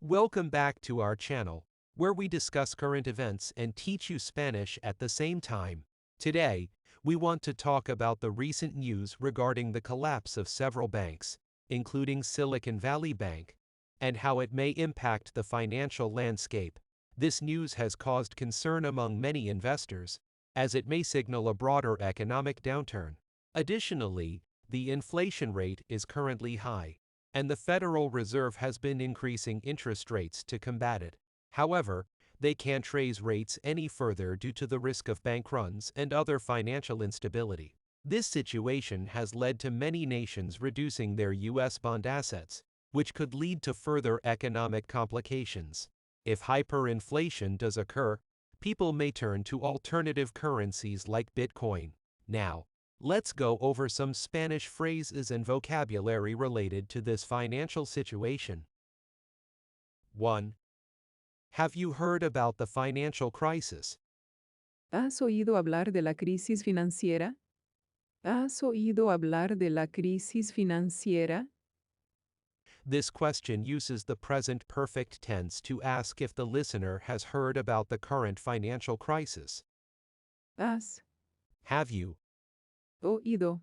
Welcome back to our channel, where we discuss current events and teach you Spanish at the same time. Today, we want to talk about the recent news regarding the collapse of several banks, including Silicon Valley Bank, and how it may impact the financial landscape. This news has caused concern among many investors, as it may signal a broader economic downturn. Additionally, the inflation rate is currently high, and the Federal Reserve has been increasing interest rates to combat it. However, they can't raise rates any further due to the risk of bank runs and other financial instability. This situation has led to many nations reducing their U.S. bond assets, which could lead to further economic complications. If hyperinflation does occur, people may turn to alternative currencies like Bitcoin. Now, let's go over some Spanish phrases and vocabulary related to this financial situation. 1. Have you heard about the financial crisis? ¿Has oído hablar de la crisis financiera? ¿Has oído hablar de la crisis financiera? This question uses the present perfect tense to ask if the listener has heard about the current financial crisis. ¿Has Have you oído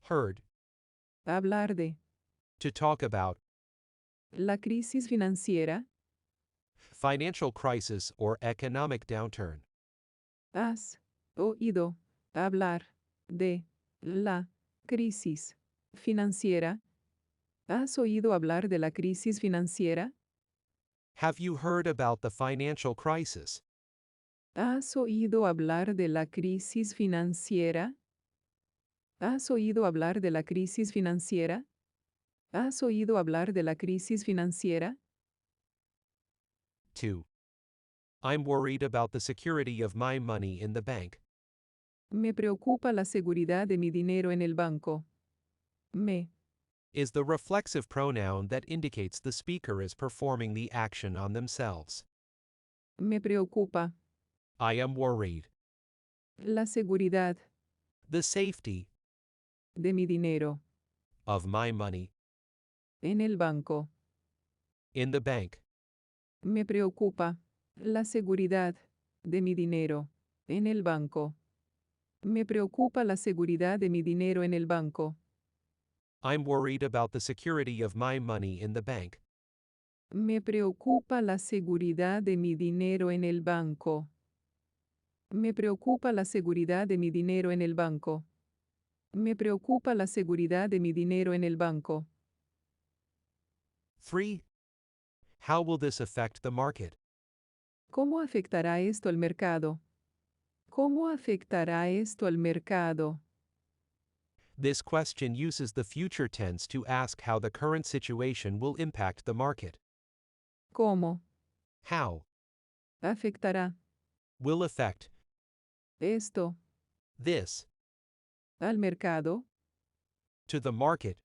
heard? hablar de To talk about. la crisis financiera? Financial crisis or economic downturn. ¿Has oído hablar de la crisis financiera? ¿Has oído hablar de la crisis financiera? Have you heard about the financial crisis? ¿Has oído hablar de la crisis financiera? ¿Has oído hablar de la crisis financiera? ¿Has oído hablar de la crisis financiera? 2. I'm worried about the security of my money in the bank. Me preocupa la seguridad de mi dinero en el banco. Me Is the reflexive pronoun that indicates the speaker is performing the action on themselves. preocupa I am worried. la seguridad The safety de mi dinero of my money en el banco. in the bank. Me preocupa la seguridad de mi dinero en el banco. Me preocupa la seguridad de mi dinero en el banco. I'm worried about the security of my money in the bank. Me preocupa la seguridad de mi dinero en el banco. Me preocupa la seguridad de mi dinero en el banco. Me preocupa la seguridad de mi dinero en el banco. 3. How will this affect the market? ¿Cómo afectará esto al mercado? ¿Cómo afectará esto al mercado? This question uses the future tense to ask how the current situation will impact the market. ¿Cómo How afectará will affect esto this al mercado? to the market.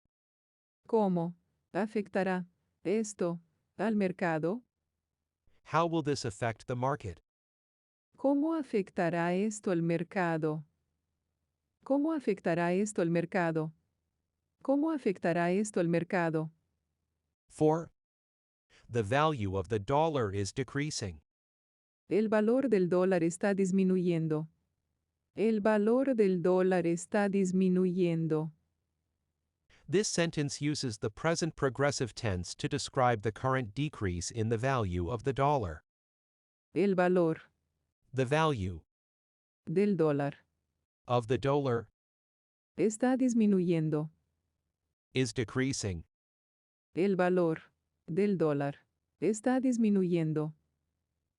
¿Cómo afectará esto al mercado? How will this affect the market? ¿Cómo afectará esto al mercado? ¿Cómo afectará esto al mercado? ¿Cómo afectará esto al mercado? 4. The value of the dollar is decreasing. El valor del dólar está disminuyendo. El valor del dólar está disminuyendo. This sentence uses the present progressive tense to describe the current decrease in the value of the dollar. El valor The value del dólar of the dollar está disminuyendo. is decreasing. El valor del dólar está disminuyendo.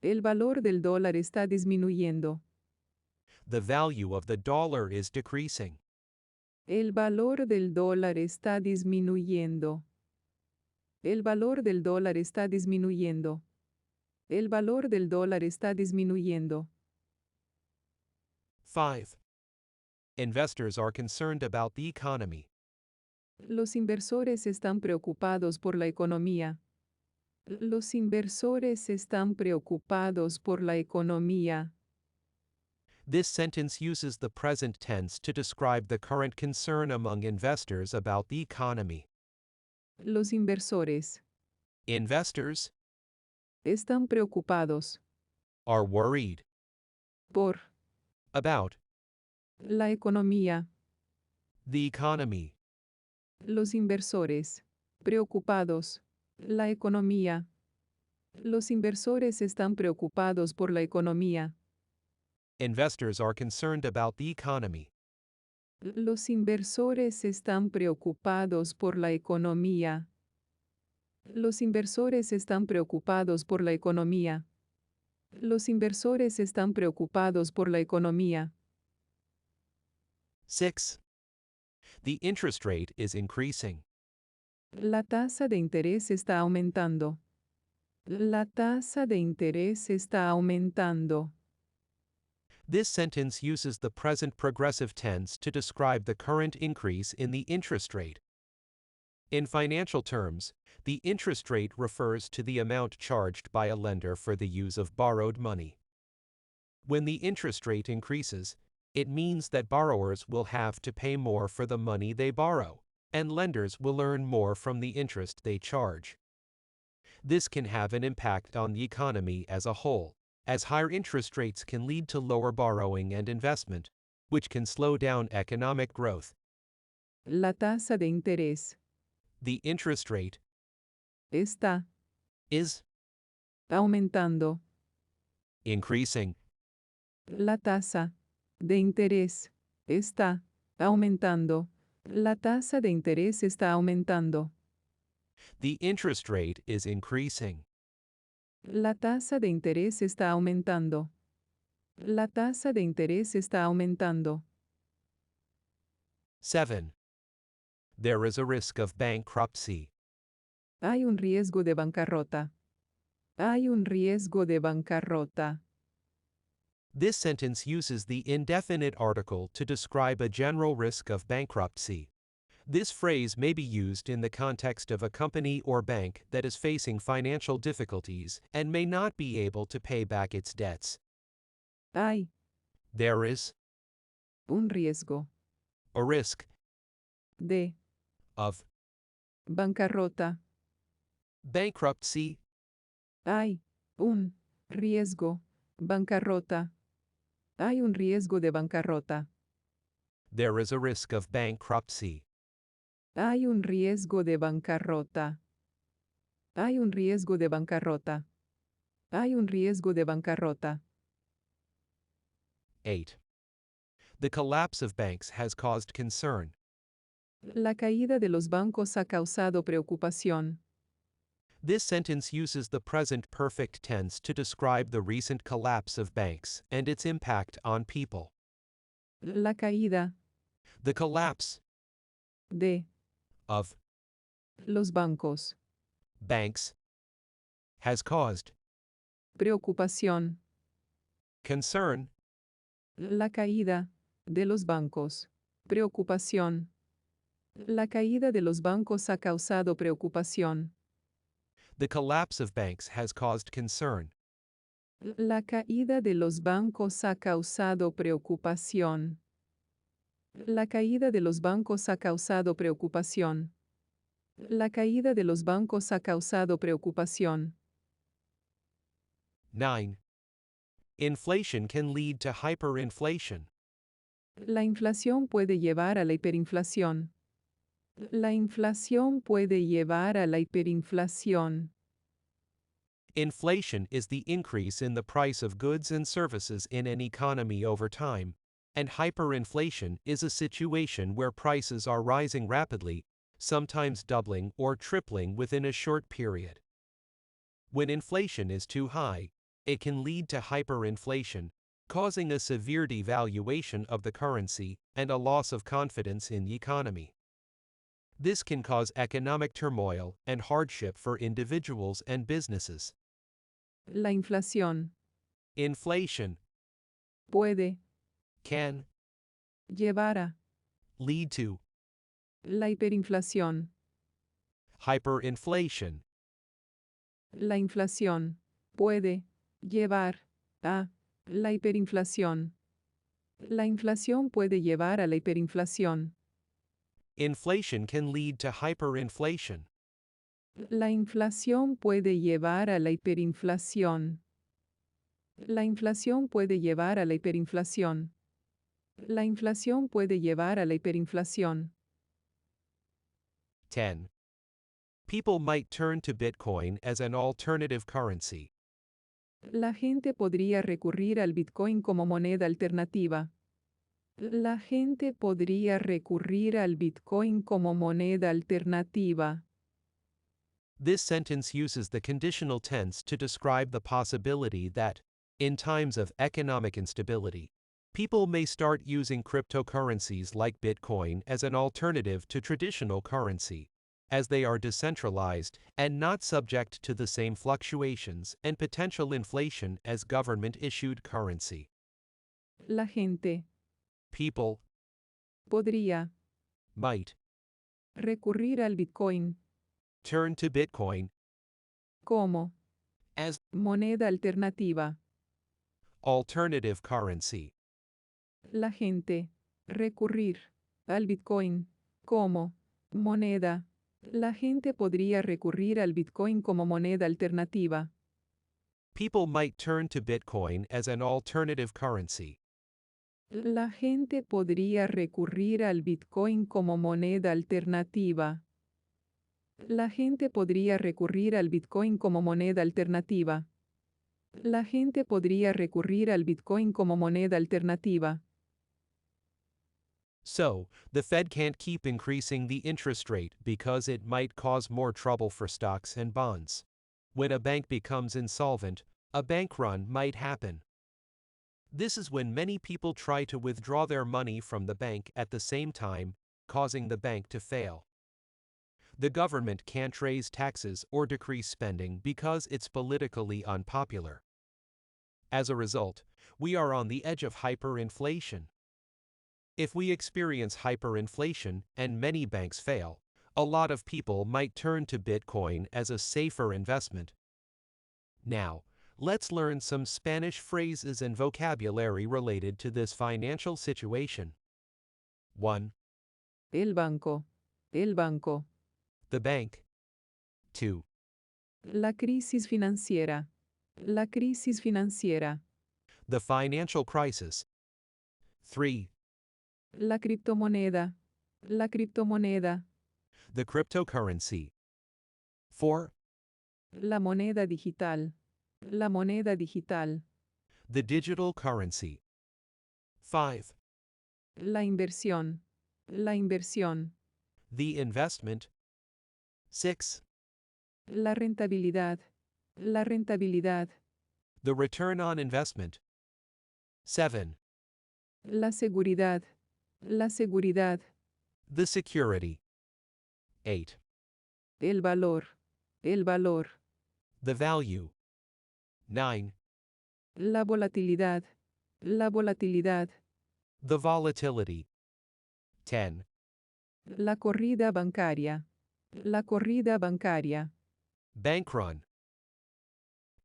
El valor del dólar está disminuyendo. The value of the dollar is decreasing. El valor del dólar está disminuyendo. El valor del dólar está disminuyendo. El valor del dólar está disminuyendo. 5. Investors are concerned about the economy. Los inversores están preocupados por la economía. Los inversores están preocupados por la economía. This sentence uses the present tense to describe the current concern among investors about the economy. Los inversores Investors Están preocupados are worried por about la economía. the economy. Los inversores. Preocupados. La economía. Los inversores están preocupados por la economía. Investors are concerned about the economy. Los inversores están preocupados por la economía. Los inversores están preocupados por la economía. Los inversores están preocupados por la economía. 6. The interest rate is increasing. La tasa de interés está aumentando. La tasa de interés está aumentando. This sentence uses the present progressive tense to describe the current increase in the interest rate. In financial terms, the interest rate refers to the amount charged by a lender for the use of borrowed money. When the interest rate increases, it means that borrowers will have to pay more for the money they borrow, and lenders will earn more from the interest they charge. This can have an impact on the economy as a whole, as higher interest rates can lead to lower borrowing and investment, which can slow down economic growth. La tasa de interés The interest rate está is aumentando. increasing. La tasa de interés está aumentando. La tasa de interés está aumentando. The interest rate is increasing. La tasa de interés está aumentando. La tasa de interés está aumentando. 7. There is a risk of bankruptcy. Hay un riesgo de bancarrota. Hay un riesgo de bancarrota. This sentence uses the indefinite article to describe a general risk of bankruptcy. This phrase may be used in the context of a company or bank that is facing financial difficulties and may not be able to pay back its debts. Hay There is un riesgo a risk de of bancarrota. bankruptcy. Hay un riesgo bancarrota. Hay un riesgo de bancarrota. There is a risk of bankruptcy. Hay un riesgo de bancarrota. Hay un riesgo de bancarrota. Hay un riesgo de bancarrota. 8. The collapse of banks has caused concern. La caída de los bancos ha causado preocupación. This sentence uses the present perfect tense to describe the recent collapse of banks and its impact on people. La caída The collapse de of los bancos. banks has caused Preocupación. concern. La caída de los bancos. Preocupación. La caída de los bancos ha causado preocupación. The collapse of banks has caused concern. La caída de los bancos ha causado preocupación. La caída de los bancos ha causado preocupación. La caída de los bancos ha causado preocupación. 9. Inflation can lead to hyperinflation. La inflación puede llevar a la hiperinflación. La inflación puede llevar a la hiperinflación. Inflation is the increase in the price of goods and services in an economy over time, and hyperinflation is a situation where prices are rising rapidly, sometimes doubling or tripling within a short period. When inflation is too high, it can lead to hyperinflation, causing a severe devaluation of the currency and a loss of confidence in the economy. This can cause economic turmoil and hardship for individuals and businesses. La inflación Inflation puede can llevar a lead to la hiperinflación. hyperinflation. La inflación puede llevar a la hiperinflación. La inflación puede llevar a la hiperinflación. Inflation can lead to hyperinflation. La inflación puede llevar a la hiperinflación. La inflación puede llevar a la hiperinflación. La inflación puede llevar a la hiperinflación. 10. People might turn to Bitcoin as an alternative currency. La gente podría recurrir al Bitcoin como moneda alternativa. La gente podría recurrir al Bitcoin como moneda alternativa. This sentence uses the conditional tense to describe the possibility that, in times of economic instability, people may start using cryptocurrencies like Bitcoin as an alternative to traditional currency, as they are decentralized and not subject to the same fluctuations and potential inflation as government-issued currency. La gente People podría might recurrir al Bitcoin turn to Bitcoin como as moneda alternativa. alternative currency. La gente recurrir al Bitcoin como moneda. La gente podría recurrir al Bitcoin como moneda alternativa. People might turn to Bitcoin as an alternative currency. La gente podría recurrir al Bitcoin como moneda alternativa. La gente podría recurrir al Bitcoin como moneda alternativa. La gente podría recurrir al Bitcoin como moneda alternativa. So, the Fed can't keep increasing the interest rate because it might cause more trouble for stocks and bonds. When a bank becomes insolvent, a bank run might happen. This is when many people try to withdraw their money from the bank at the same time, causing the bank to fail. The government can't raise taxes or decrease spending because it's politically unpopular. As a result, we are on the edge of hyperinflation. If we experience hyperinflation and many banks fail, a lot of people might turn to Bitcoin as a safer investment. Now, let's learn some Spanish phrases and vocabulary related to this financial situation. 1. El banco. El banco. The bank. 2. La crisis financiera. La crisis financiera. The financial crisis. 3. La criptomoneda. La criptomoneda. The cryptocurrency. 4. La moneda digital. La moneda digital. The digital currency. 5. La inversión. La inversión. The investment. 6. La rentabilidad. La rentabilidad. The return on investment. 7. La seguridad. La seguridad. The security. 8. El valor. El valor. The value. 9. La volatilidad. La volatilidad. The volatility. 10. La corrida bancaria. La corrida bancaria. Bank run.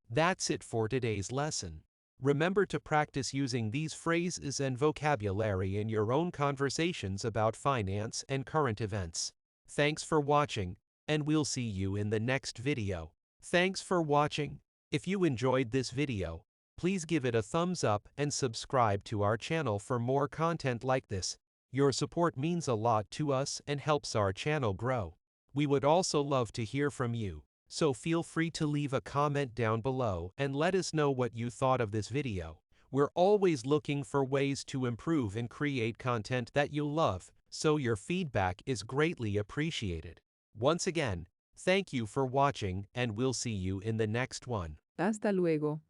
That's it for today's lesson. Remember to practice using these phrases and vocabulary in your own conversations about finance and current events. Thanks for watching, and we'll see you in the next video. Thanks for watching. If you enjoyed this video, please give it a thumbs up and subscribe to our channel for more content like this. Your support means a lot to us and helps our channel grow. We would also love to hear from you, so feel free to leave a comment down below and let us know what you thought of this video. We're always looking for ways to improve and create content that you love, so your feedback is greatly appreciated. Once again, thank you for watching and we'll see you in the next one. Hasta luego.